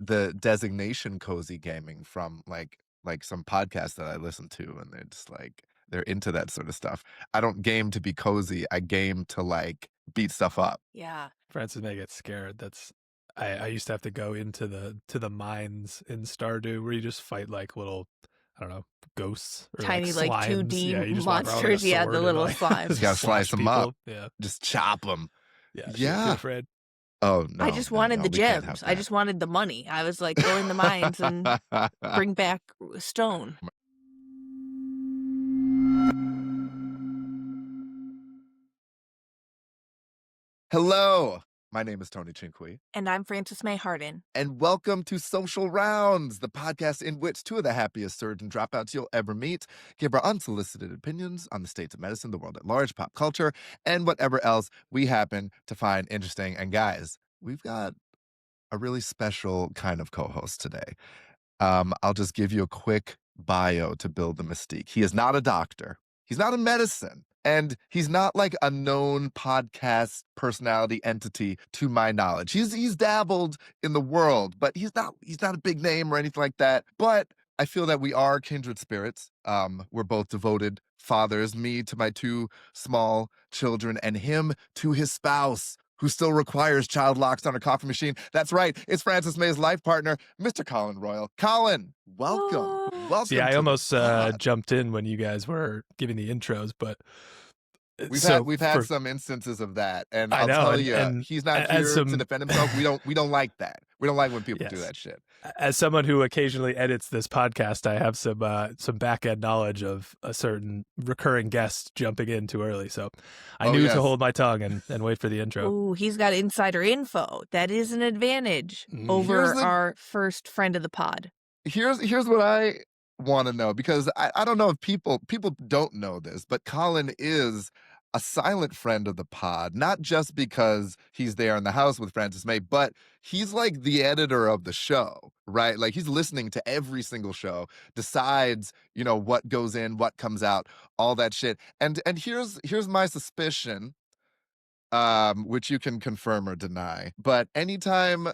the designation cozy gaming from some podcasts that I listen to, and they're just like they're into that sort of stuff. I don't game to be cozy. I game to like beat stuff up. Yeah. Francis may get scared. I used to have to go into the mines in Stardew where you just fight like little, I don't know, ghosts or Tiny, like, slimes. 2D Yeah, you just walk around with a monsters. Yeah, sword the and, little like, slimes. You gotta just slice slash them up. people. Yeah, Just chop them. yeah. She was too Yeah. afraid. Oh no! I just wanted the we can't have gems. I just wanted the money. I was like, go in the mines and that. bring back stone. Hello, my name is Tony Chin-Quee, And I'm Frances May Hardin. and welcome to Social Rounds, the podcast in which two of the happiest surgeon dropouts you'll ever meet give our unsolicited opinions on the states of medicine, the world at large, pop culture, and whatever else we happen to find interesting. And guys, we've got a really special kind of co-host today. I'll just give you a quick bio to build the mystique. He is not a doctor. He's not in medicine. And he's not like a known podcast personality entity to my knowledge. He's dabbled in the world, but he's not a big name or anything like that. But I feel that we are kindred spirits. We're both devoted fathers, me to my two small children and him to his spouse, who still requires child locks on a coffee machine. That's right. It's Frances May's life partner, Mr. Colin Royal. Colin, welcome. Oh. Welcome. See, I to almost the pod. jumped in when you guys were giving the intros, but We've had some instances of that, and I I'll know, tell and- you, and he's not as here some- to defend himself. We don't like that. We don't like when people do Yes. that shit. as someone who occasionally edits this podcast, I have some back end knowledge of a certain recurring guest jumping in too early. So I Oh, knew yes. to hold my tongue and wait for the intro. Ooh, he's got insider info. That is an advantage over Here's the- our first friend of the pod. Here's what I want to know, because I don't know if people don't know this, but Colin is a silent friend of the pod, not just because he's there in the house with Frances May, but he's like the editor of the show, right? Like he's listening to every single show, decides, what goes in, what comes out, all that shit. And here's my suspicion, which you can confirm or deny. But anytime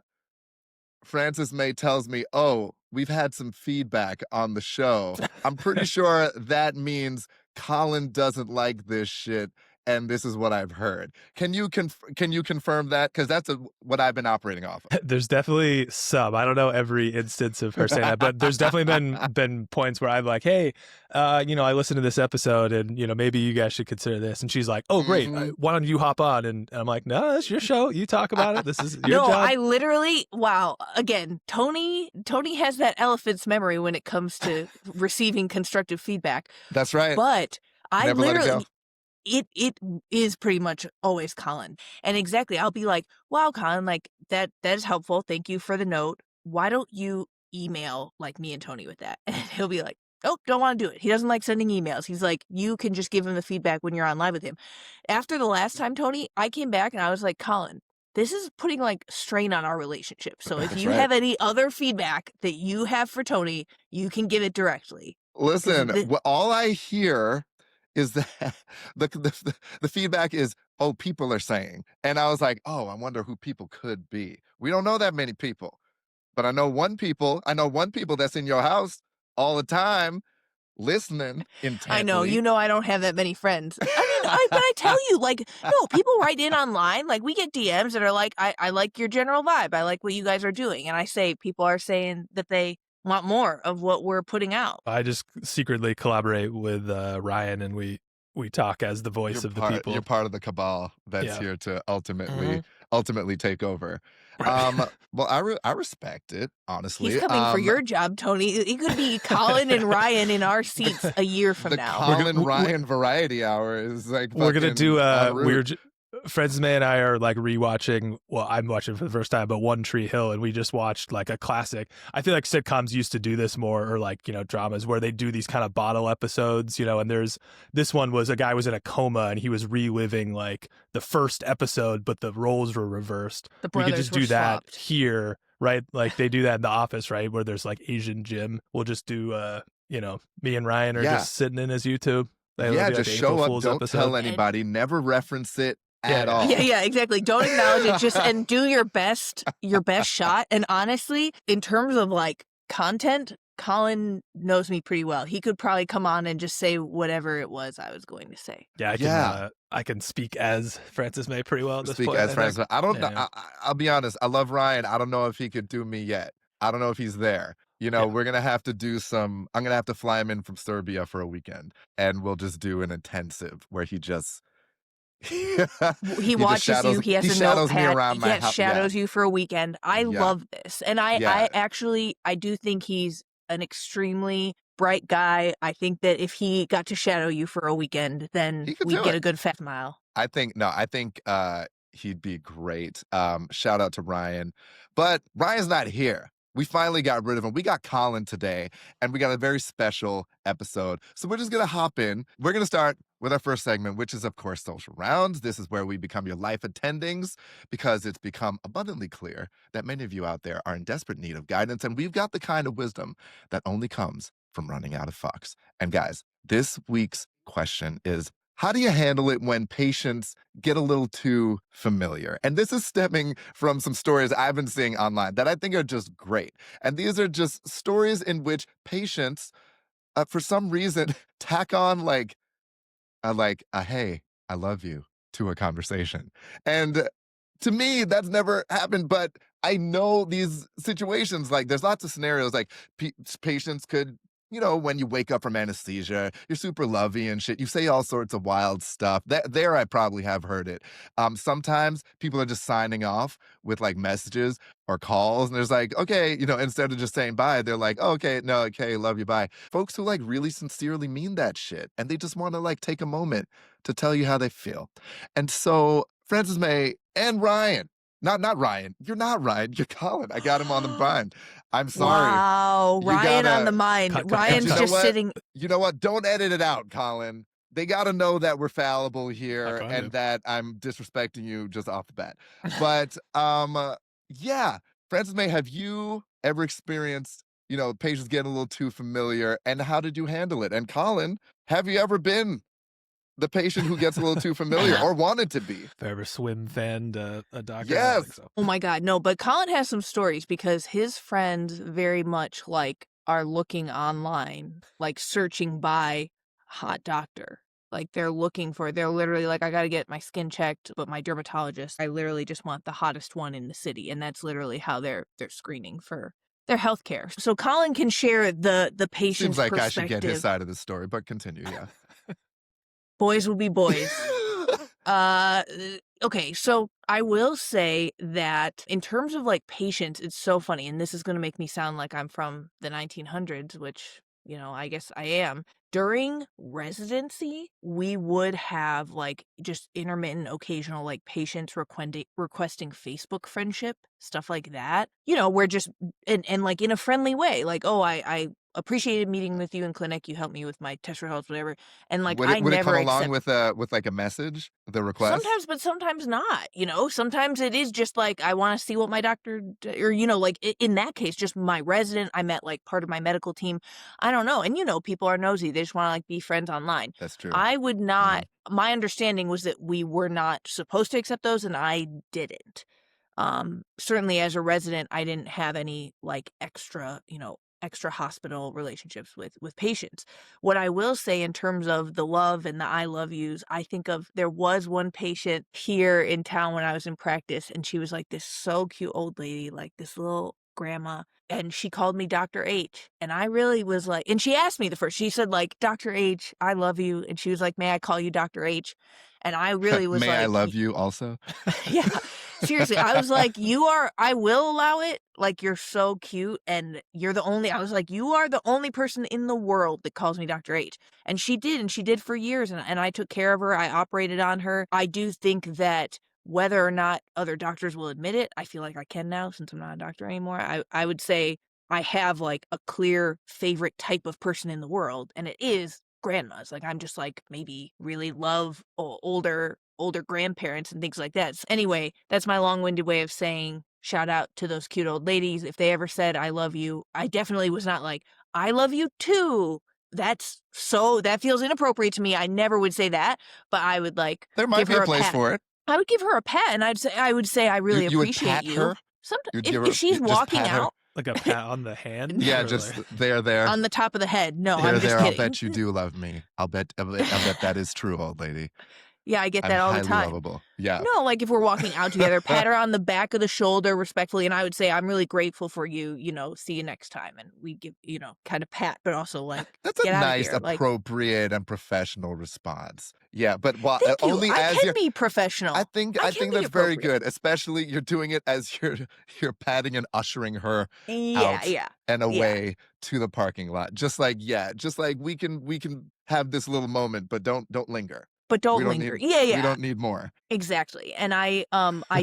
Frances May tells me, "Oh, we've had some feedback on the show," I'm pretty sure that means Colin doesn't like this shit, and this is what I've heard. Can you confirm that? Because that's what I've been operating off of. There's definitely some. I don't know every instance of her saying that, but there's definitely been points where I'm like, hey, I listened to this episode, and maybe you guys should consider this. And she's like, oh, great. Mhm. Why don't you hop on? And I'm like, no, it's your show. You talk about it. This is your No, job. I literally, wow. Again, Tony has that elephant's memory when it comes to receiving constructive feedback. That's right. But I Never let it literally, go. it is pretty much always Colin. And exactly, I'll be like, wow, Colin, like that is helpful. Thank you for the note. Why don't you email like me and Tony with that? And he'll be like, oh, don't want to do it. He doesn't like sending emails. He's like, you can just give him the feedback when you're on live with him. After the last time, Tony, I came back and I was like, Colin, this is putting like strain on our relationship. So if That's you right. have any other feedback that you have for Tony, you can give it directly. Listen, the- all I hear is that the feedback is, oh, people are saying. And I was like, oh, I wonder who people could be. We don't know that many people. But I know one people that's in your house all the time, listening intently. I know, I don't have that many friends. I mean, but I tell you, like, no, people write in online. Like, we get DMs that are like, I like your general vibe. I like what you guys are doing. And I say, people are saying that they want more of what we're putting out. I just secretly collaborate with Ryan, and we talk as the voice of the people. You're part of the cabal that's here to ultimately take over. Right. Well, I respect it, honestly. He's coming for your job, Tony. It could be Colin and Ryan in our seats a year from the now. Colin Ryan variety hour is like We're gonna do weird. Frances May and I are like rewatching. Well, I'm watching for the first time, but One Tree Hill, and we just watched like a classic. I feel like sitcoms used to do this more, or like dramas where they do these kind of bottle episodes. And there's this one was a guy was in a coma and he was reliving like the first episode, but the roles were reversed. The We could brothers just were do that swapped. here, right? Like they do that in The Office, right? Where there's like Asian Jim. We'll just do, me and Ryan are Yeah. just sitting in his YouTube. They'll be Yeah, like just the show April up, Fool's don't episode. tell anybody, never reference it at yeah. all. Yeah, exactly. Don't acknowledge it. Just and do your best shot. And honestly, in terms of like content, Colin knows me pretty well. He could probably come on and just say whatever it was I was going to say. Yeah, I can speak as Frances May pretty well at this Speak point. as Francis. I don't know. Yeah. I'll be honest. I love Ryan. I don't know if he could do me yet. I don't know if he's there. You know, Yeah. we're gonna have to do some. I'm gonna have to fly him in from Serbia for a weekend, and we'll just do an intensive where he just He just watches shadows, you. He has a shadows me notepad. around my Yes, house. shadows you for a weekend. I Yeah. love this, and I actually I do think he's an extremely bright guy. I think that if he got to shadow you for a weekend, then He could we'd do get it. a good fat mile. I think he'd be great. Shout out to Ryan. But Ryan's not here. We finally got rid of him. We got Colin today, and we got a very special episode. So we're just gonna hop in. We're gonna start with our first segment, which is, of course, Social Rounds. This is where we become your life attendings because it's become abundantly clear that many of you out there are in desperate need of guidance, and we've got the kind of wisdom that only comes from running out of fucks. And guys, this week's question is, how do you handle it when patients get a little too familiar? And this is stemming from some stories I've been seeing online that I think are just great. And these are just stories in which patients, for some reason, tack on like a hey, I love you to a conversation. And to me, that's never happened, but I know these situations. Like, there's lots of scenarios. Like, patients could, when you wake up from anesthesia, you're super lovey and shit. You say all sorts of wild stuff. There, I probably have heard it. Sometimes people are just signing off with like messages or calls, and there's like, okay, instead of just saying bye, they're like, oh, okay, no, okay, love you, bye. Folks who like really sincerely mean that shit, and they just want to like take a moment to tell you how they feel. And so, Frances May and Ryan. Not Ryan. You're not Ryan. You're Colin. I got him on the mind. I'm sorry. Wow, You Ryan gotta- on the mind. Cut. Ryan's You know just what? sitting. You know what? Don't edit it out, Colin. They got to know that we're fallible here Not going and to. that I'm disrespecting you just off the bat. But yeah, Frances May, have you ever experienced, patients getting a little too familiar, and how did you handle it? And Colin, have you ever been the patient who gets a little too familiar or wanted to be? If I ever swim fanned a doctor, I don't Yes. think so. Oh my God, no, but Colin has some stories because his friends very much like are looking online, like searching by hot doctor. Like they're literally like, I got to get my skin checked, but my dermatologist, I literally just want the hottest one in the city. And that's literally how they're screening for their healthcare. So Colin can share the patient's Seems like I perspective. should get his side of the story, but continue, yeah. Boys will be boys. Okay, so I will say that in terms of like patients, it's so funny, and this is going to make me sound like I'm from the 1900s, which, I guess I am. During residency, we would have like just intermittent, occasional like patients requesting Facebook friendship, stuff like that. We're just and like in a friendly way, like, oh, I appreciated meeting with you in clinic. You helped me with my test results, whatever. And like, Would I it never come along accept. with like a message, the request? Sometimes, but sometimes not. Sometimes it is just like, I want to see what my doctor, or like in that case, just my resident. I met like part of my medical team. I don't know. And people are nosy. They just want to like be friends online. That's true. I would not. My understanding was that we were not supposed to accept those, and I didn't. Certainly as a resident, I didn't have any like extra hospital relationships with patients. What I will say in terms of the love and the I love yous, I think of, there was one patient here in town when I was in practice, and she was like this so cute old lady, like this little grandma, and she called me Dr. H, and I really was like, and she asked me she said like, Dr. H, I love you, and she was like, may I call you Dr. H? And I really was May like, I love you also? yeah, seriously. I was like, I will allow it. Like, you're so cute, and I was like, you are the only person in the world that calls me Dr. H. And she did for years, and I took care of her. I operated on her. I do think that whether or not other doctors will admit it, I feel like I can now since I'm not a doctor anymore. I would say I have like a clear favorite type of person in the world, and it is grandmas. Like, I'm just like, maybe really love older grandparents and things like that. So anyway, that's my long-winded way of saying shout out to those cute old ladies. If they ever said I love you, I definitely was not like, I love you too. That feels inappropriate to me. I never would say that, but I would like There might give be her a place pat. for it. I would give her a pat, and I would say, "I really You would appreciate pat you." her? Sometimes You'd give her if she's just walking pat her? out Like a pat on the hand? Yeah, Or just like... there. on the top of the head. No, I'm There, just there, I'll kidding. bet you do love me. I'll bet that is true, old lady. Yeah, I get I'm that all the highly time. lovable. Yeah. No, like, if we're walking out together, pat her on the back of the shoulder respectfully, and I would say, "I'm really grateful for you, see you next time," and we give, kind of pat, but also, like, That's a "Get out of nice, here," like, appropriate, and professional response. Yeah, but while "Thank you, only I as can you're be I professional. think I I can think be that's very appropriate." good, especially you're doing it as you're patting and ushering her Yeah, out yeah, and yeah. away to the parking lot. Just like we can have this little moment, but don't linger. But We don't don't linger. need Yeah, we yeah. don't need more. Exactly, and I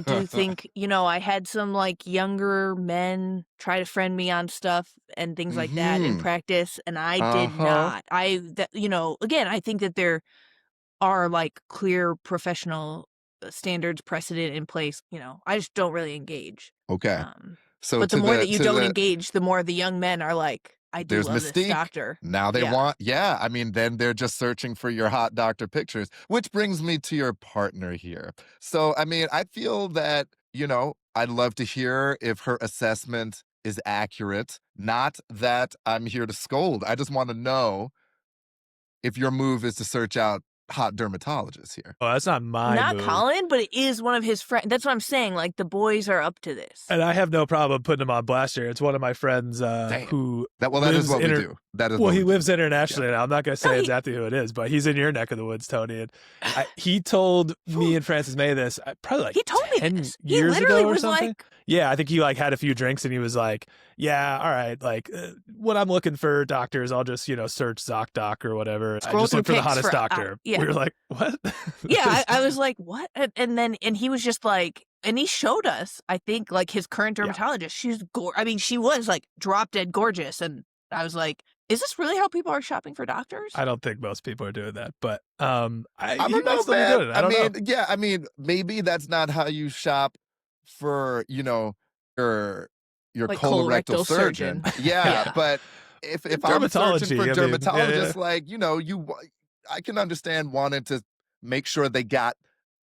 do think, I had some, like, younger men try to friend me on stuff and things like that in Mhm. practice, and I did Uh-huh. not. Again, I think that there are, like, clear professional, standards precedent in place, I just don't really engage. Okay. Um, So but the more that you to don't the engage, the more the young men are like, "I do there's love this Mystique. doctor." Now they Yeah. want, yeah, I mean, then they're just searching for your hot doctor pictures, which brings me to your partner here. So, I mean, I feel that, I'd love to hear if her assessment is accurate. Not that I'm here to scold. I just want to know if your move is to search out hot dermatologists here. Oh, that's not my Not move. Colin, but it is one of his friends. That's what I'm saying, like, the boys are up to this. And I have no problem putting him on blast here. It's one of my friends Damn. who That is lives what we do. That is well, what he we do. lives internationally now. I'm not going to say he exactly who it is, but he's in your neck of the woods, Tony. And he told me and Frances May this probably like He told me 10 this. He years literally ago or was something. like, Yeah, I think he like had a few drinks and he was like, "Yeah, all right, like when I'm looking for doctors, I'll just search ZocDoc or whatever. I scroll just through look for the pics hottest for doctor." yeah. We were like, "What?" Yeah, I was like, "What?" And he was just like, and he showed us, I think, like, his current Yeah. dermatologist. I mean, she was, like, drop dead gorgeous, and I was like, "Is this really how people are shopping for doctors?" I don't think most people are doing that, but I he don't might know, still be man. doing it. I I don't know. mean, yeah, I mean, maybe that's not how you shop for, your Like, colorectal colorectal surgeon. surgeon. Yeah, Yeah. but if I'm searching Dermatology, for I mean, yeah. dermatologists, like, I can understand wanting to make sure they got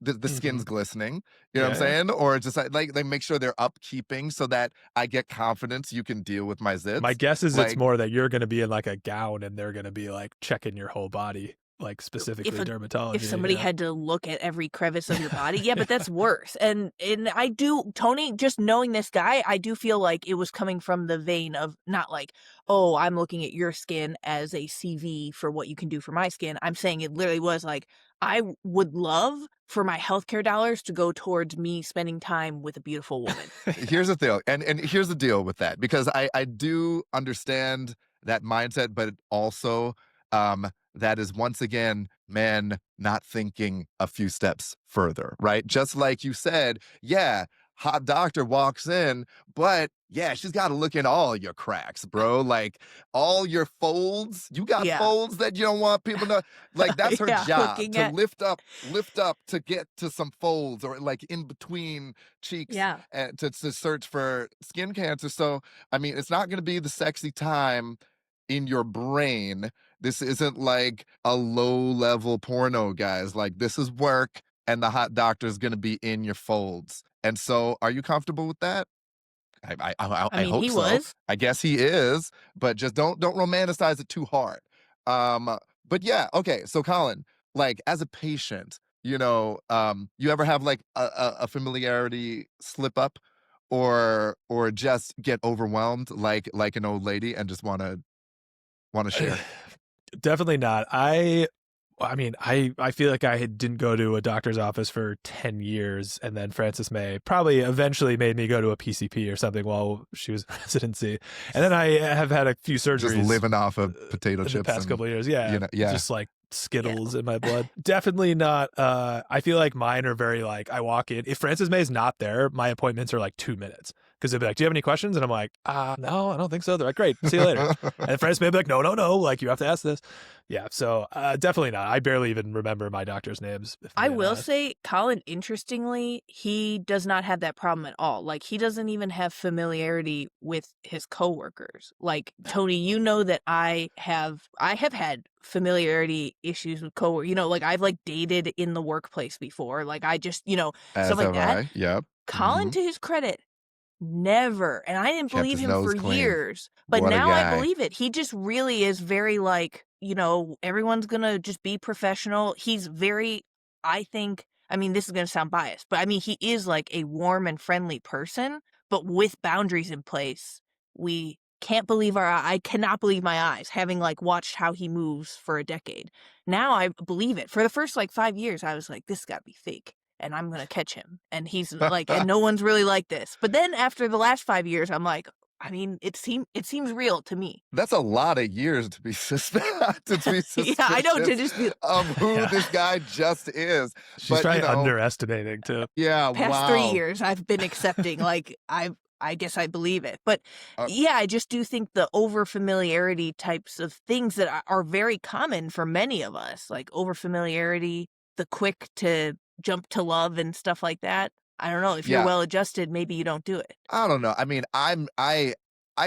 the Hmm. skin's glistening, you know what I'm Yeah, yeah. saying? Or just like they make sure they're upkeeping so that I get confidence you can deal with my My zits. guess is it's Like, more that you're gonna be in, like, a gown and they're gonna be, like, checking your whole body, like, If specifically a if dermatology, somebody yeah. had to look at every crevice of your body, yeah, but that's worse. And I do, Tony, just knowing this guy, I do feel like it was coming from the vein of not like, "Oh, I'm looking at your skin as a CV for what you can do for my skin." I'm saying it literally was like, would love for my healthcare dollars to go towards me spending time with a beautiful woman. here's the deal, and here's the deal with that, because I do understand that mindset, but also that is once again men not thinking a few steps further, right? Just like you said, yeah, hot doctor walks in, but yeah, she's got to look in all your cracks, bro. Like all your folds, you got Yeah. folds that you don't want people to, like, that's her Yeah, job looking to at lift up to get to some folds or like in between cheeks yeah. and to search for skin cancer. So, I mean, it's not going to be the sexy time in your brain. This isn't like a low level porno, guys. Like, this is work, and the hot doctor is going to be in your folds. And so, are you comfortable with that? I I mean, hope he so. was. I guess he is, but just don't romanticize it too hard. But yeah, okay. So Colin, like as a patient, you ever have like a familiarity slip up, or just get overwhelmed like an old lady and just wanna share? Definitely not. I mean, I feel like didn't go to a doctor's office for 10 years, and then Frances May probably eventually made me go to a PCP or something while she was in residency. And then I have had a few Just surgeries living off of potato in the chips past and couple of years. Yeah, yeah. just like Yeah. Skittles in my blood. Definitely not. I feel like mine are very like I walk in. If Frances May is not there, my appointments are like 2 minutes. because they'll be like, "Do you have any questions?" And I'm like, no, I don't think so." They're like, "Great, see you later." And friends may be like, "No, no, no, like you have to ask this." Yeah, so definitely not. I barely even remember my doctor's names, if I'm I being will honest. say, Colin, interestingly, he does not have that problem at all. Like, he doesn't even have familiarity with his coworkers. Like, Tony, you know that I have had familiarity issues with coworkers. You know, like I've like dated in the workplace before. Like I just, stuff As like have that. I. Yep. Colin, to his credit, never. And I didn't Kept believe his him nose for clean. years, but What a now I guy. believe it. He just really is very like, everyone's gonna just be professional. He's very, I mean, this is gonna sound biased, but I mean, he is like a warm and friendly person, but with boundaries in place. We can't believe I cannot believe my eyes, having like watched how he moves for a decade. Now I believe it. For the first like 5 years, I was like, this gotta be fake, and I'm gonna catch him. And he's like, and no one's really like this. But then after the last 5 years, I'm like, I mean, it seems real to me. That's a lot of years to be to be Yeah, I know, to suspicious just be of who Yeah. this guy just is. She's But probably underestimating too. yeah, past 3 wow. years I've been accepting, like, I guess I believe it. But Uh, yeah, I just do think the over-familiarity types of things that are very common for many of us, like over-familiarity, the quick to jump to love and stuff like that. I don't know, if you're yeah, well-adjusted, maybe you don't do it. I don't know. I mean, I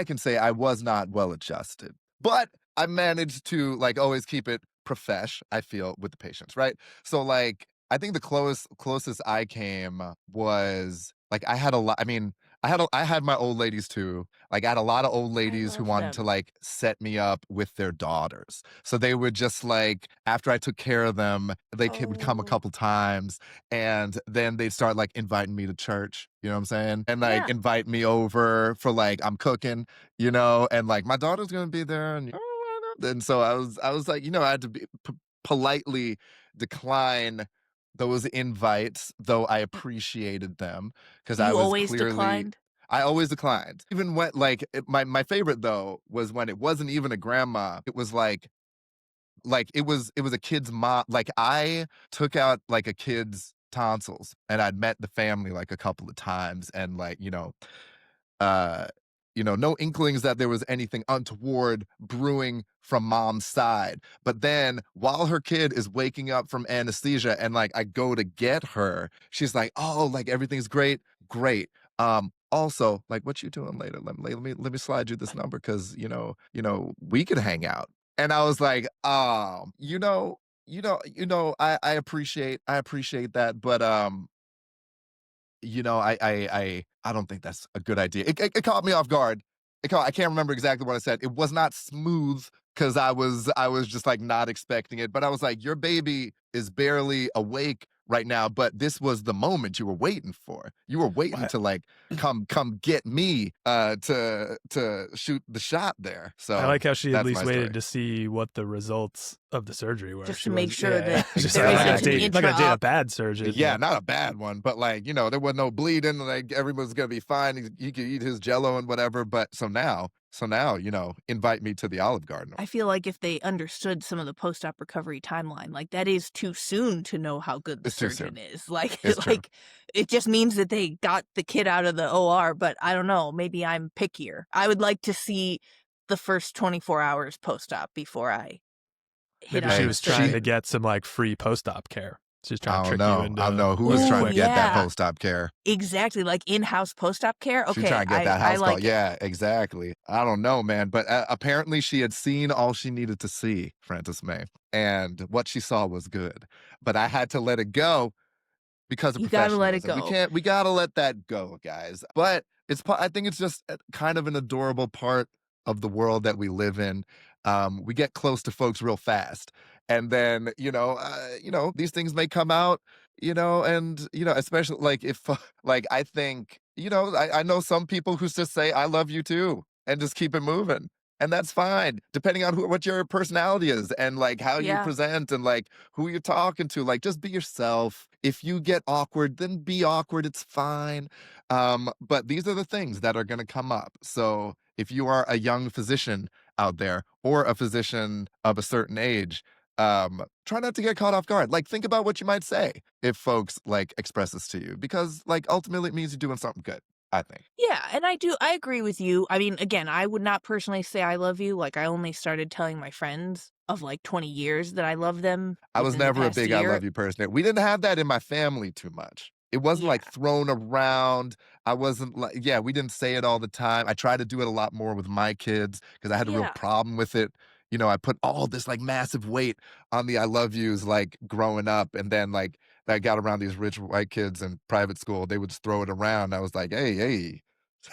can say I was not well adjusted, but I managed to like always keep it profesh, I feel, with the patients, right? So like I think the closest I came was like I had a lot. I mean, I had my old ladies too. Like I had a lot of old I ladies who love wanted to them. like set me up with their daughters. So they would just like after I took care of them, would come a Oh, couple times and then they'd start like inviting me to church, you know what I'm saying? And like yeah. invite me over for like I'm cooking, and like my daughter's gonna be there, and so I was like, I had to politely decline those invites, though I appreciated them because I You was always clearly. declined? I always declined. Even when like my favorite though was when it wasn't even a grandma. It was like it was a kid's mom. Like I took out like a kid's tonsils and I'd met the family like a couple of times and like, uh, no inklings that there was anything untoward brewing from mom's side. But then while her kid is waking up from anesthesia and like I go to get her, she's like, "Oh, like everything's great, great. Also, like, what you doing later? Let me slide you this number because we could hang out." And I was like, I appreciate that, but I don't think that's a good idea. It caught me off guard. I can't remember exactly what I said. It was not smooth because I was just like not expecting it. But I was like, your baby is barely awake right now, but this was the moment you were waiting for. You were waiting Why to like come get me to shoot the shot there. I So like how she at that's least my waited story. to see what the results of the surgery were. Just She to make was, sure that She's there like, I'm not isn't gonna an date, I'm not gonna date a intra-op. bad surgeon. Yeah, not a bad one, but like, there was no bleeding, like everyone's gonna be fine. He could eat his jello and whatever. But so now, invite me to the Olive Garden. I feel like if they understood some of the post-op recovery timeline, like, that is too soon to know how good the It's too surgeon soon. is. Like It's true. like, it just means that they got the kid out of the OR, but I don't know, maybe I'm pickier. I would like to see the first 24 hours post-op before I hit Maybe she on the Hey, was trying she to surgeon. get some like free post-op care. She's trying to I don't trick you know. I don't into know who was a Ooh, trying to quick. get that yeah. post-op care. Exactly, like in-house post-op care? She Okay, trying to get that I house call. like it. Yeah, exactly. I don't know, man. But apparently she had seen all she needed to see, Frances May. And what she saw was good. But I had to let it go because of You gotta let it professionalism. go. We gotta let that go, guys. But I think it's just kind of an adorable part of the world that we live in. We get close to folks real fast. And then, these things may come out, and, especially like if, like, I think, I know some people who just say, I love you too, and just keep it moving. And that's fine, depending on what your personality is and like how you Yeah. present and like who you're talking to. Like, just be yourself. If you get awkward, then be awkward. It's fine. But these are the things that are going to come up. So if you are a young physician out there or a physician of a certain age, try not to get caught off guard. Like, think about what you might say if folks like express this to you, because like ultimately it means you're doing something good. I think. Yeah, and I agree with you. I mean, again, I would not personally say I love you. Like, I only started telling my friends of like 20 years that I love them I was within the never a past big I year. love you person. We didn't have that in my family too much. It wasn't Yeah. like thrown around. I wasn't like, yeah, we didn't say it all the time. I try to do it a lot more with my kids because I had a real Yeah. problem with it. I put all this like massive weight on the I love yous like growing up. And then like I got around these rich white kids in private school, they would just throw it around. I was like, hey,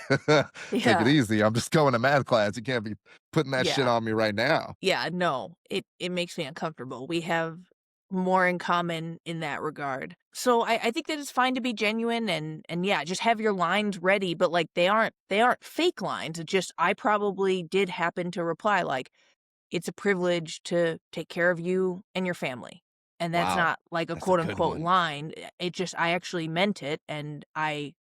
take it Yeah. easy. I'm just going to math class. You can't be putting that shit Yeah. on me right now. Yeah, no. It makes me uncomfortable. We have more in common in that regard. So I think that it's fine to be genuine and yeah, just have your lines ready, but like they aren't fake lines. It's just I probably did happen to reply like, it's a privilege to take care of you and your family. And that's Wow. not like a That's a quote good unquote one. line. It just, I actually meant it. And I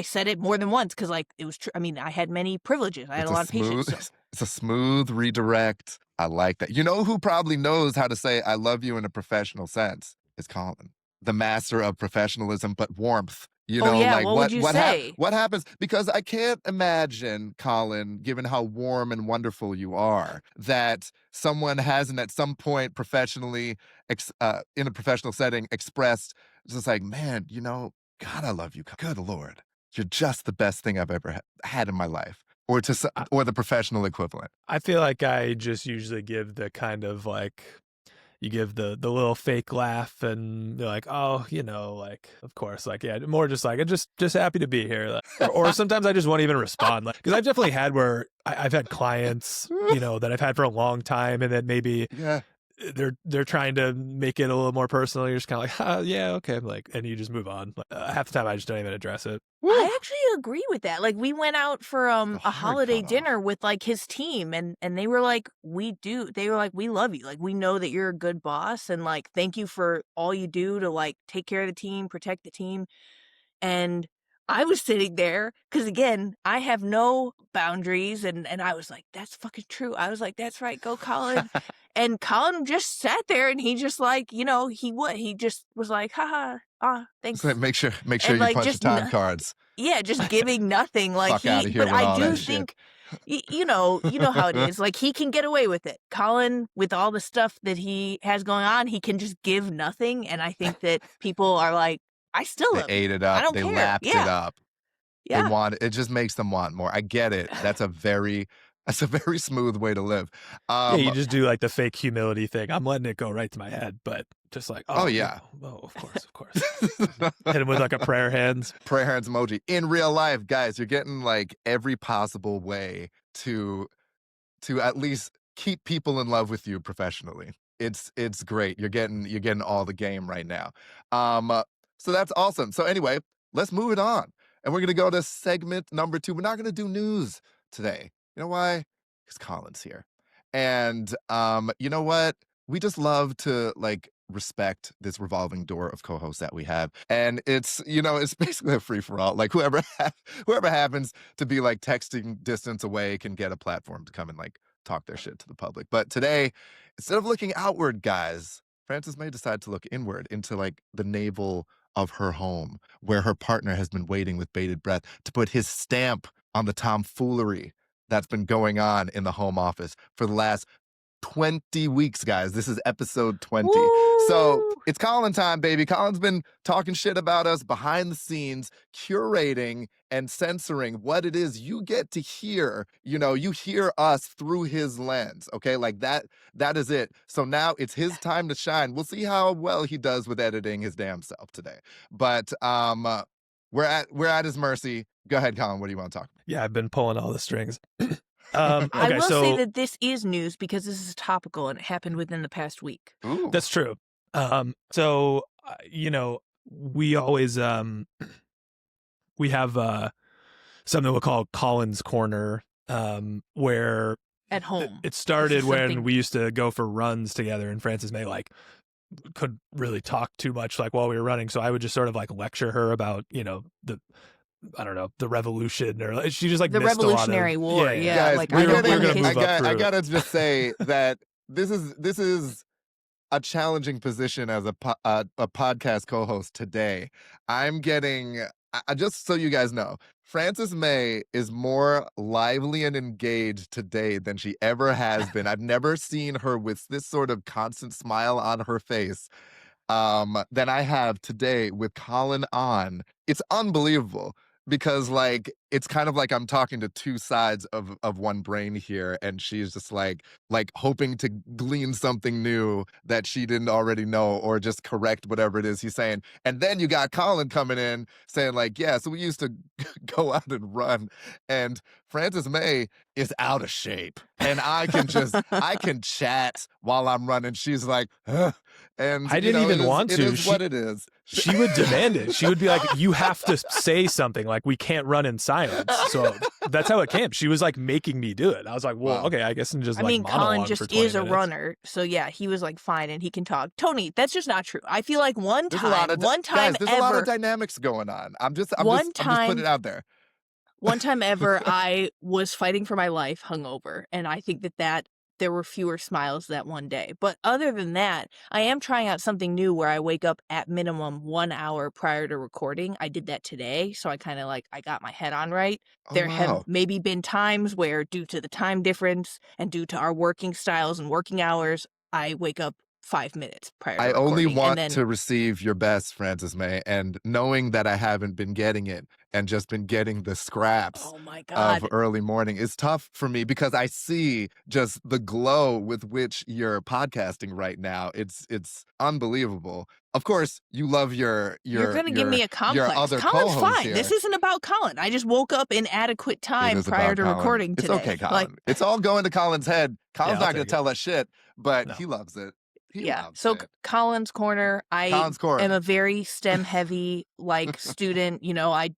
said it more than once because like it was true. I mean, I had many privileges. I had It's a a lot of patience. smooth So, it's a smooth redirect. I like that. You know who probably knows how to say "I love you" in a professional sense? Is Colin, the master of professionalism, but warmth. oh yeah, Like what would you say? what happens? Because I can't imagine, Colin, given how warm and wonderful you are, that someone hasn't at some point professionally, in a professional setting, expressed just like, man, God, I love you. Good Lord, you're just the best thing I've ever had in my life, or the professional equivalent. I feel like I just usually give the kind of like you give the little fake laugh and they're like, oh, like of course, like yeah, more just like I'm just happy to be here, like, or sometimes I just won't even respond, like because I've definitely had where I've had clients, that I've had for a long time, and then maybe Yeah. they're trying to make it a little more personal. You're just kind of like, yeah, okay, like, and you just move on. Like, half the time, I just don't even address it. Woo! I actually agree with that. Like we went out for The a hard holiday cut off. dinner with like his team and they were like they were like we love you. Like we know that you're a good boss and like thank you for all you do to like take care of the team, protect the team. And I was sitting there because again, I have no boundaries and I was like that's fucking true. I was like that's right, go Colin. And Colin just sat there and he just like, he just was like haha, So thanks. make sure And you like punch your just time cards. yeah, just giving nothing, like, Fuck out he of here but with I all do that shit. think you know how it is, like, he can get away with it. Colin, with all the stuff that he has going on, he can just give nothing, and I think that people are like, "I still They love you. ate it I up. don't They care." lapped it Yeah, up. yeah. It just makes them want more. I get it. That's a very smooth way to live. Yeah, you Um, just do like the fake humility thing. I'm letting it go right to my head, but just like, oh oh, yeah. oh, of course, of course. Hit him with like a prayer hands. Prayer hands emoji. In real life, guys, you're getting like every possible way to at least keep people in love with you professionally. It's great. You're getting all the game right now. Um, uh, so that's awesome. So anyway, let's move it on, and we're gonna go to segment number 2. We're not gonna do news today. You know why? Because Colin's here, and you know what? We just love to like respect this revolving door of co-hosts that we have, and it's basically a free for all. Like whoever happens to be like texting distance away can get a platform to come and like talk their shit to the public. But today, instead of looking outward, guys, Frances may decide to look inward into like the navel of her home, where her partner has been waiting with bated breath to put his stamp on the tomfoolery that's been going on in the home office for the last 20 weeks, guys. This is episode 20. So Woo! it's Colin time, baby. Colin's been talking shit about us behind the scenes, curating and censoring what it is you get to hear. You hear us through his lens. Okay. Like that is it. So now it's his time to shine. We'll see how well he does with editing his damn self today. But we're at his mercy. Go ahead, Colin. What do you want to talk Yeah, I've been pulling all the strings. about? I Okay, will say so that this is news because this is topical and it happened within the past week. Ooh. that's true. So we always we have something we'll call Colin's Corner, where At home. it started when something- we used to go for runs together, and Frances May like couldn't really talk too much like while we were running, so I would just sort of like lecture her about the revolution, or she just like The missed Revolutionary a lot of, War, yeah. yeah. Guys, like, we're I know gonna the move history. up through I it. gotta just say that this is a challenging position as a podcast co-host today. I'm getting just so you guys know, Frances May is more lively and engaged today than she ever has been. I've never seen her with this sort of constant smile on her face than I have today with Colin on. It's unbelievable because like it's kind of like I'm talking to two sides of one brain here, and she's just like hoping to glean something new that she didn't already know or just correct whatever it is he's saying. And then you got Colin coming in saying like, yeah, so we used to go out and run, and Frances May is out of shape, and I can chat while I'm running. She's like, "Huh," and I didn't even want it to. is what it is. She would demand it. She would be like, you have to say something, like we can't run in silence. So that's how it came. She was like making me do it. I was like, well, Wow. okay, I guess I'm just I like mean, Colin monologue for just 20 is a minutes. runner, so yeah, he was like fine and he can talk. Tony, that's just not true. I feel like one There's a lot time of guys, there's a lot of ever, dynamics going on. I'm just one putting it time, out there. one time ever, I was fighting for my life hungover, and I think that there were fewer smiles that one day. But other than that, I am trying out something new where I wake up at minimum 1 hour prior to recording. I did that today, so I kind of like, I got my head on right. Oh There have wow. maybe been times where, due to the time difference and due to our working styles and working hours, I wake up 5 minutes prior to I only recording. And want then, to receive your best, Frances May, and knowing that I haven't been getting it and just been getting the scraps oh my of God, early morning is tough for me because I see just the glow with which you're podcasting right now. It's unbelievable. Of course, you love you're going to give me a complex. other Colin's co-hosts fine. here. This isn't about Colin. I just woke up in adequate It time is prior about to Colin. recording It's today. okay, Colin. Like, It's all going to Colin's head. Colin's I'll not going take to tell us shit, but No. he loves it. He yeah. loves So it. Colin's corner, I Colin's corner. am a very STEM heavy like student. I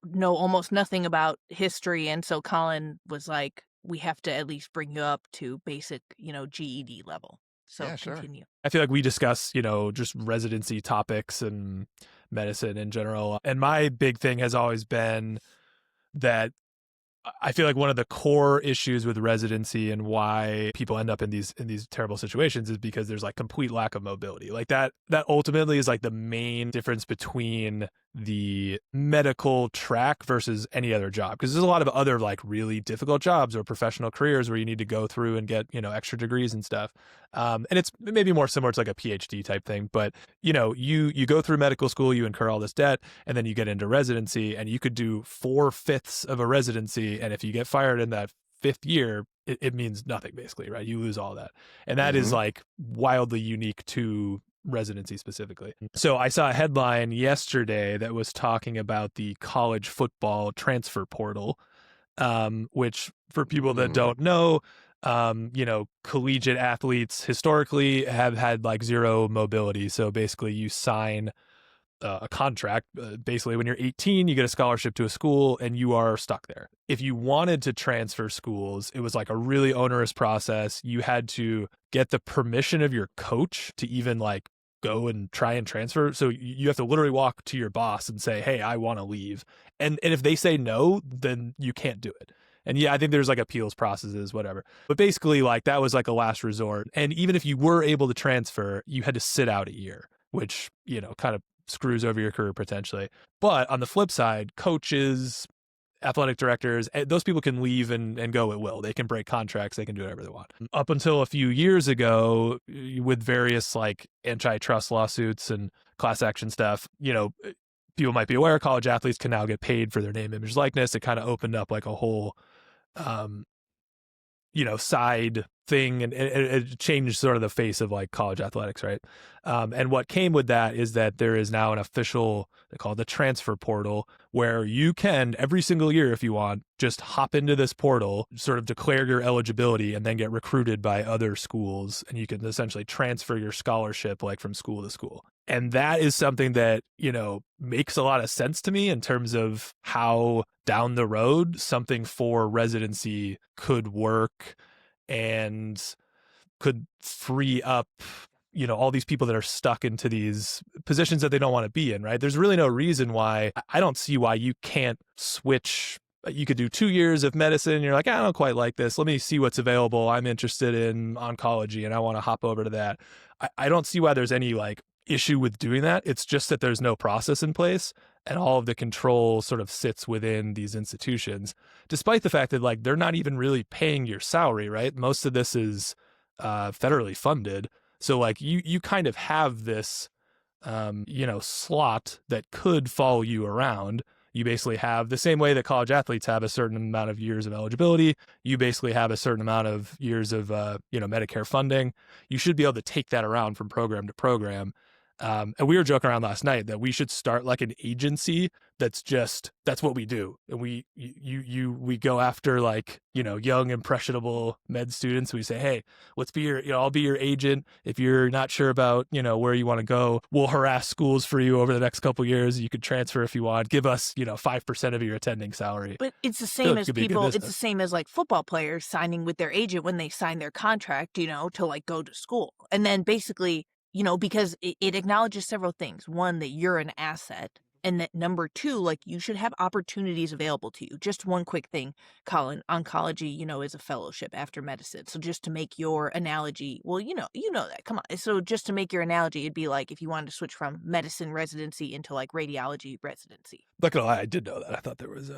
know almost nothing about history, and so Colin was like, we have to at least bring you up to basic, GED level. So Yeah, sure. continue. I feel like we discuss, just residency topics and medicine in general. And my big thing has always been that I feel like one of the core issues with residency and why people end up in these terrible situations is because there's like complete lack of mobility. Like that ultimately is like the main difference between the medical track versus any other job, because there's a lot of other like really difficult jobs or professional careers where you need to go through and get extra degrees and stuff, and it's maybe more similar to like a PhD type thing. But you go through medical school, you incur all this debt, and then you get into residency, and you could do 4/5 of a residency, and if you get fired in that 5th year, it means nothing basically, right? You lose all that, and that is like wildly unique to residency specifically. So I saw a headline yesterday that was talking about the college football transfer portal, which for people that don't know, collegiate athletes historically have had like zero mobility. So basically you sign a contract. Basically, when you're 18, you get a scholarship to a school and you are stuck there. If you wanted to transfer schools, it was like a really onerous process. You had to get the permission of your coach to even like go and try and transfer. So you have to literally walk to your boss and say, hey, I want to leave. And if they say no, then you can't do it. And yeah, I think there's like appeals processes, whatever. But basically, like that was like a last resort. And even if you were able to transfer, you had to sit out a year, which, kind of screws over your career potentially. But on the flip side, coaches, athletic directors, those people can leave and go at will. They can break contracts. They can do whatever they want. Up until a few years ago, with various like antitrust lawsuits and class action stuff, people might be aware college athletes can now get paid for their name, image, likeness. It kind of opened up like a whole, side thing, and it changed sort of the face of like college athletics, right? And what came with that is that there is now an official, they call it the transfer portal, where you can every single year, if you want, just hop into this portal, sort of declare your eligibility, and then get recruited by other schools, and you can essentially transfer your scholarship like from school to school. And that is something that, makes a lot of sense to me in terms of how down the road something for residency could work and could free up, all these people that are stuck into these positions that they don't want to be in, right? There's really no reason why, I don't see why you can't switch. You could do 2 years of medicine. And you're like, I don't quite like this. Let me see what's available. I'm interested in oncology and I want to hop over to that. I don't see why there's any like issue with doing that. It's just that there's no process in place. and all of the control sort of sits within these institutions, despite the fact that like they're not even really paying your salary, right? Most of this is federally funded. So like you kind of have this slot that could follow you around. You basically have the same way that college athletes have a certain amount of years of eligibility. You basically have a certain amount of years of, Medicare funding. You should be able to take that around from program to program. And we were joking around last night that we should start like an agency that's what we do. And we go after like, young, impressionable med students. We say, hey, let's be I'll be your agent. If you're not sure about, where you want to go, we'll harass schools for you over the next couple of years. You could transfer if you want. Give us, 5% of your attending salary. But it's the feel same like it as could be good people, it's the business. same as like football players signing with their agent when they sign their contract, to like go to school. And then basically, because it acknowledges several things. One, that you're an asset. And that number two, like you should have opportunities available to you. Just one quick thing, Colin, oncology, is a fellowship after medicine. So just to make your analogy, well, you know that. Come on. So just to make your analogy, it'd be like if you wanted to switch from medicine residency into like radiology residency. Not gonna lie, I did know that. I thought there was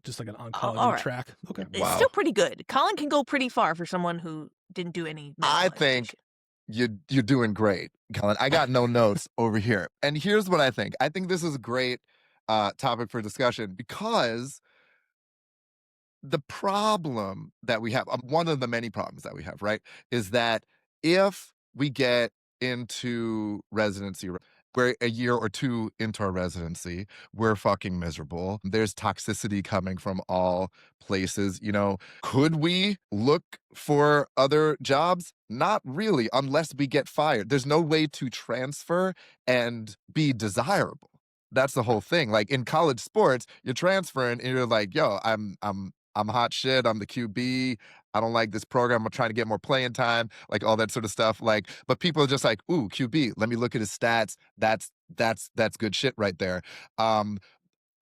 just like an All oncology right. track. Okay. It's Wow. still pretty good. Colin can go pretty far for someone who didn't do any medical I think education. you're doing great, Colin. I got no notes over here. And here's what I think. I think this is a great topic for discussion because the problem that we have, one of the many problems that we have, right, is that if we get into residency, we're a year or two into our residency, we're fucking miserable. There's toxicity coming from all places. Could we look for other jobs? Not really, unless we get fired. There's no way to transfer and be desirable. That's the whole thing. Like in college sports, you're transferring and you're like, yo, I'm hot shit. I'm the QB. I don't like this program. I'm trying to get more playing time, like all that sort of stuff. Like, but people are just like, ooh, QB. Let me look at his stats. That's good shit right there.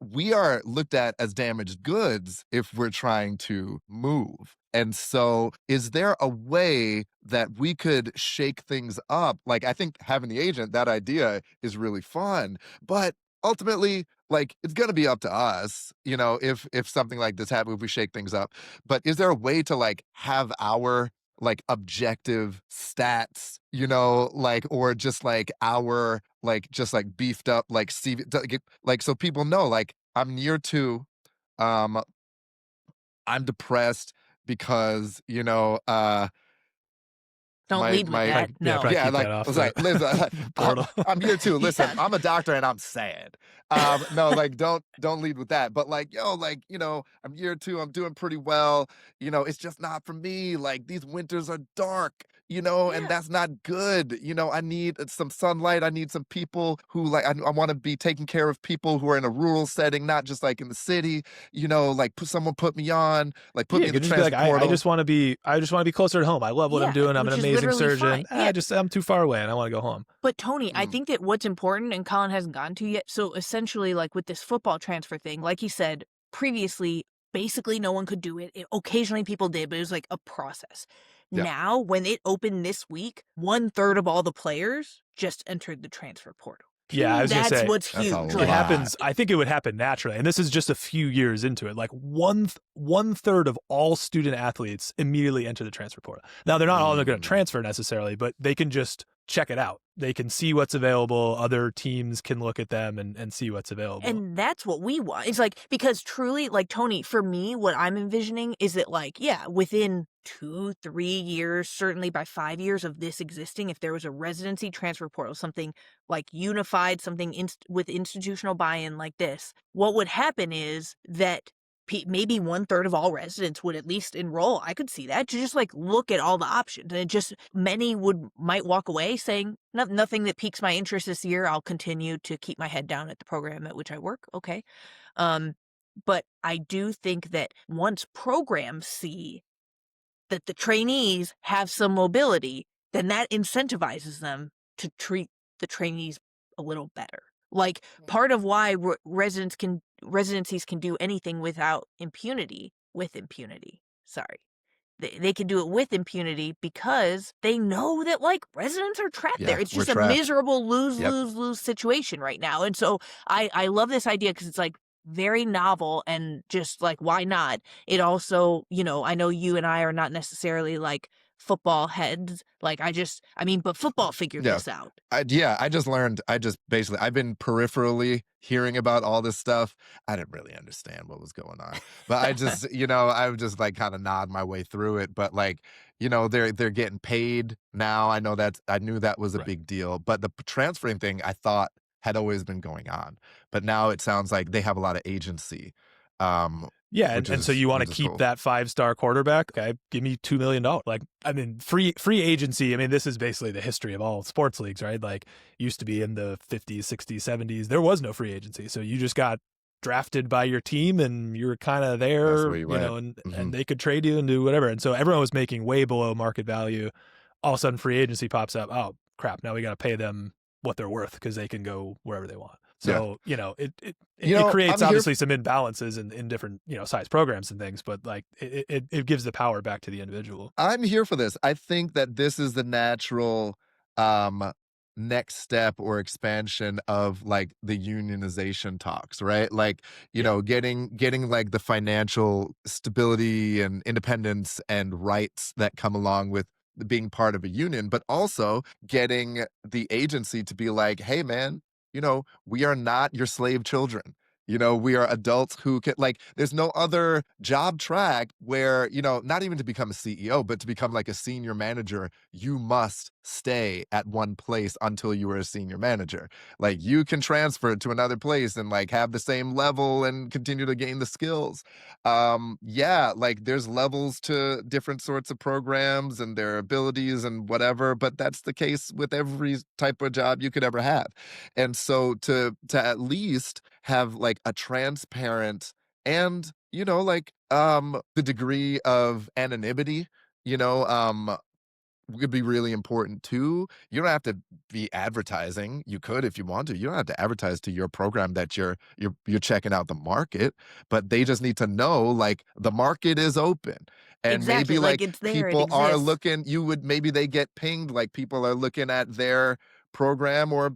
We are looked at as damaged goods if we're trying to move. And so, is there a way that we could shake things up? Like, I think having the agent, that idea is really fun, but ultimately, like, it's going to be up to us, if something like this happens, if we shake things up. But is there a way to like have our like objective stats, like, or just like our like just like beefed up like CV, like so people know like I'm year two, um, I'm depressed because Don't lead with my that. No. Probably yeah, keep like that I off was the like, listen, portal. I'm year two. Listen, Yeah. I'm a doctor and I'm sad. No, like don't lead with that. But like, yo, like, I'm year two, I'm doing pretty well. It's just not for me. Like these winters are dark, and Yeah. that's not good. I need some sunlight. I need some people who like I want to be taking care of people who are in a rural setting, not just like in the city, like someone put me on, like put Yeah, me you in the could just be like, transit I portal. just want to be closer to home. I love what I'm Yeah, doing. I'm an which is amazing literally surgeon. fine. Yeah. I'm too far away and I want to go home. But Tony, I Mm, think that what's important, and Colin hasn't gotten to yet, so essentially, like with this football transfer thing, like he said previously, basically no one could do it. Occasionally people did, but it was like a process. yeah. Now, when it opened this week, 1/3 of all the players just entered the transfer portal. Yeah, I was gonna That's say what's That's a huge. it Like, lot. happens. I think it would happen naturally, and this is just a few years into it. Like one third of all student athletes immediately enter the transfer portal. Now they're not all going to Mm. transfer necessarily, but they can just check it out. They can see what's available. Other teams can look at them and see what's available. and that's what we want. It's like, because truly, like Tony, for me, what I'm envisioning is that, like, yeah, within 2-3 years, certainly by 5 years of this existing, if there was a residency transfer portal, something like unified, something with institutional buy-in like this, what would happen is that maybe 1/3 of all residents would at least enroll. I could see that, to just like look at all the options, and it just many might walk away saying, nothing that piques my interest this year. I'll continue to keep my head down at the program at which I work. Okay. Um, but I do think that once programs see that the trainees have some mobility, then that incentivizes them to treat the trainees a little better. Like, part of why residencies can do anything with impunity. Sorry, they can do it with impunity because they know that, like, residents are trapped there. Yeah, It's we're just a trapped. miserable lose, Yep. lose, lose situation right now, and so I love this idea because it's, like, very novel and just, like, why not? It also, I know you and I are not necessarily, like, football heads, like, I mean, but football figured Yeah. this out. I just learned I just basically I've been peripherally hearing about all this stuff. I didn't really understand what was going on. But I just, I would just like kind of nod my way through it. But like, they're getting paid now. I knew that was a Right. big deal. But the transferring thing I thought had always been going on. But now it sounds like they have a lot of agency. Um, Yeah, which and so is you want to which is keep cool. that 5-star quarterback? Okay, give me $2 million. Like, I mean, free agency. I mean, this is basically the history of all sports leagues, right? Like, used to be in the 50s, 60s, 70s. There was no free agency, so you just got drafted by your team, and you were kind of That's there, where you went. and they could trade you and do whatever. And so everyone was making way below market value. All of a sudden, free agency pops up. Oh crap! Now we got to pay them what they're worth because they can go wherever they want. Yeah. So, it I'm creates here obviously some imbalances in different, size programs and things, but like it gives the power back to the individual. I'm here for this. I think that this is the natural um next step or expansion of like the unionization talks, right? Like, Yeah. getting like the financial stability and independence and rights that come along with being part of a union, but also getting the agency to be like, "Hey man, we are not your slave children. We are adults who can like there's no other job track where, not even to become a CEO, but to become like a senior manager, you must stay at one place until you are a senior manager. Like you can transfer to another place and like have the same level and continue to gain the skills. Yeah, like there's levels to different sorts of programs and their abilities and whatever, but that's the case with every type of job you could ever have. And so to at least have like a transparent and like the degree of anonymity, you know um would be really important too. You don't have to be advertising. You could if you want to. You don't have to advertise to your program that you're checking out the market, but they just need to know like the market is open. And Exactly, maybe like, like it's there, it people are exists. looking, maybe they get pinged like people are looking at their program or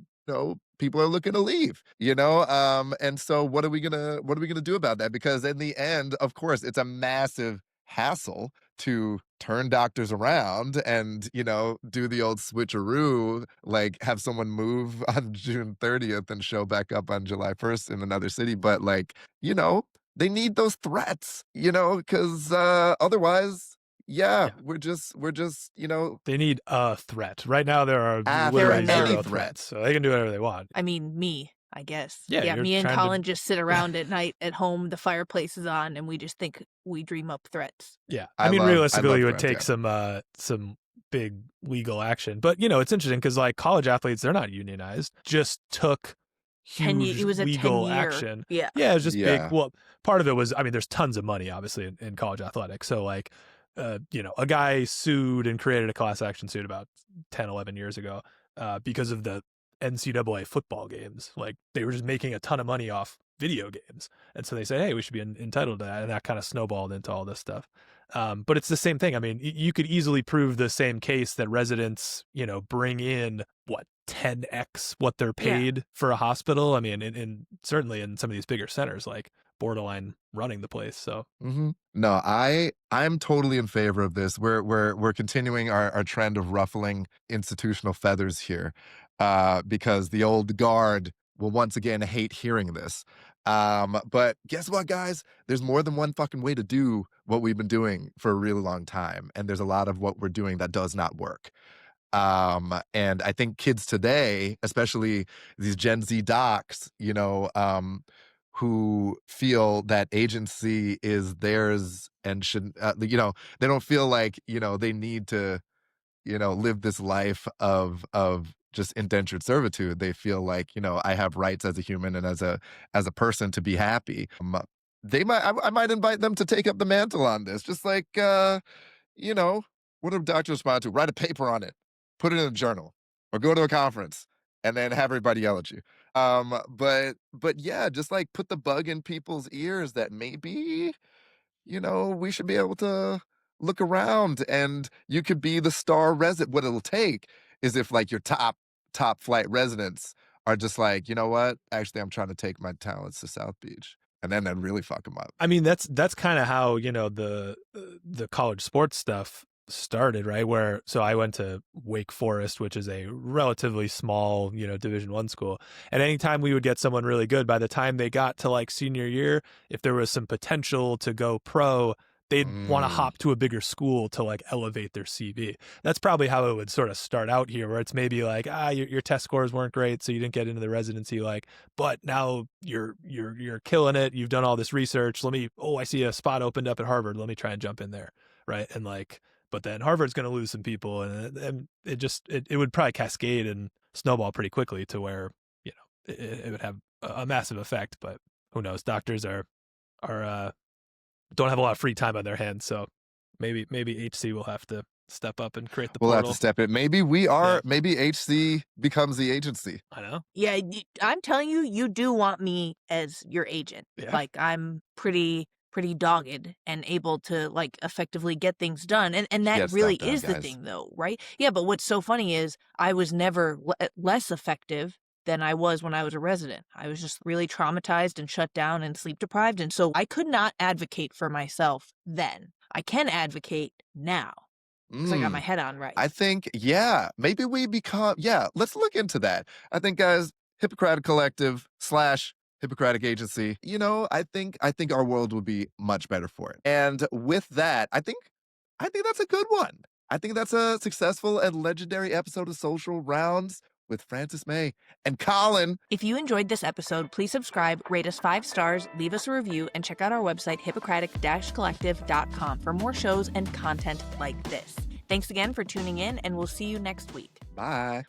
people are looking to leave, and so what are we gonna do about that? Because in the end, of course, it's a massive hassle to turn doctors around and, do the old switcheroo, like have someone move on June 30th and show back up on July 1st in another city. But like, they need those threats, because otherwise, yeah, Yeah. we're just, They need a threat. Right now there are There are literally any none. zero threat. threats. So they can do whatever they want. I mean, me, I guess. Yeah, Yeah, you're me and trying to Colin just sit around at night at home, the fireplace is on, and we just think we dream up threats. Yeah. I I mean, love I realistically, love it would threats, take yeah. some big legal action. But, it's interesting because like college athletes, they're not unionized. Just took 10 year it huge was a legal 10-year. action. Yeah. Yeah, it was just big. Yeah. Well, part of it was, I mean, there's tons of money obviously in college athletics. So like a guy sued and created a class action suit about 10, 11 years ago because of the NCAA football games. Like they were just making a ton of money off video games. And so they said, hey, we should be entitled to that. And that kind of snowballed into all this stuff. But it's the same thing. I mean, you could easily prove the same case that residents, bring in what 10x what they're Yeah. paid for a hospital. I mean, in certainly in some of these bigger centers, like borderline running the place. So No, I'm totally in favor of this. We're continuing our trend of ruffling institutional feathers here, because the old guard will once again hate hearing this. But guess what, guys? There's more than one fucking way to do what we've been doing for a really long time, and there's a lot of what we're doing that does not work. And I think kids today, especially these Gen Z docs, who feel that agency is theirs and should, they don't feel like, they need to, live this life of just indentured servitude. They feel like, I have rights as a human and as a person to be happy. I might invite them to take up the mantle on this, just like, you know, what do doctors respond to? Write a paper on it, put it in a journal, or go to a conference and then have everybody yell at you. But yeah, just like put the bug in people's ears that maybe, we should be able to look around and you could be the star resident. What it'll take is if like your top flight residents are just like, you know what? Actually, I'm trying to take my talents to South Beach, and then that really fuck them up. I mean, that's kind of how, you know, the college sports stuff started, right? Where so I went to Wake Forest, which is a relatively small, you know, Division I school. And anytime we would get someone really good, by the time they got to like senior year, if there was some potential to go pro, they'd want to Mm. hop to a bigger school to like elevate their CV. That's probably how it would sort of start out here, where it's maybe like, your test scores weren't great, so you didn't get into the residency, like, but now you're killing it. You've done all this research. I see a spot opened up at Harvard. Let me try and jump in there. Right. And like, but then Harvard's going to lose some people, and it would probably cascade and snowball pretty quickly to where, you know, it would have a massive effect. But who knows? Doctors are don't have a lot of free time on their hands, so maybe HC will have to step up and create the We'll have portal. to step in. Maybe we are. Yeah. Maybe HC becomes the agency. I know. Yeah, I'm telling you, you do want me as your agent. Yeah. Like, I'm pretty dogged and able to like effectively get things done, and that Get really stuff done, is the guys. thing, though, right? Yeah, but what's so funny is I was never less effective than I was when I was a resident. I was just really traumatized and shut down and sleep deprived, and so I could not advocate for myself then. I can advocate now because I got my Mm. head on right. I think, yeah, maybe we become, yeah, let's look into that. I think, guys, Hippocratic Collective slash Hippocratic Agency, you know, I think our world would be much better for it. And with that, I think that's a good one. I think that's a successful and legendary episode of Social Rounds with Francis May and Colin. If you enjoyed this episode, please subscribe, rate us 5 stars, leave us a review, and check out our website, hippocratic-collective.com, for more shows and content like this. Thanks again for tuning in, and we'll see you next week. Bye.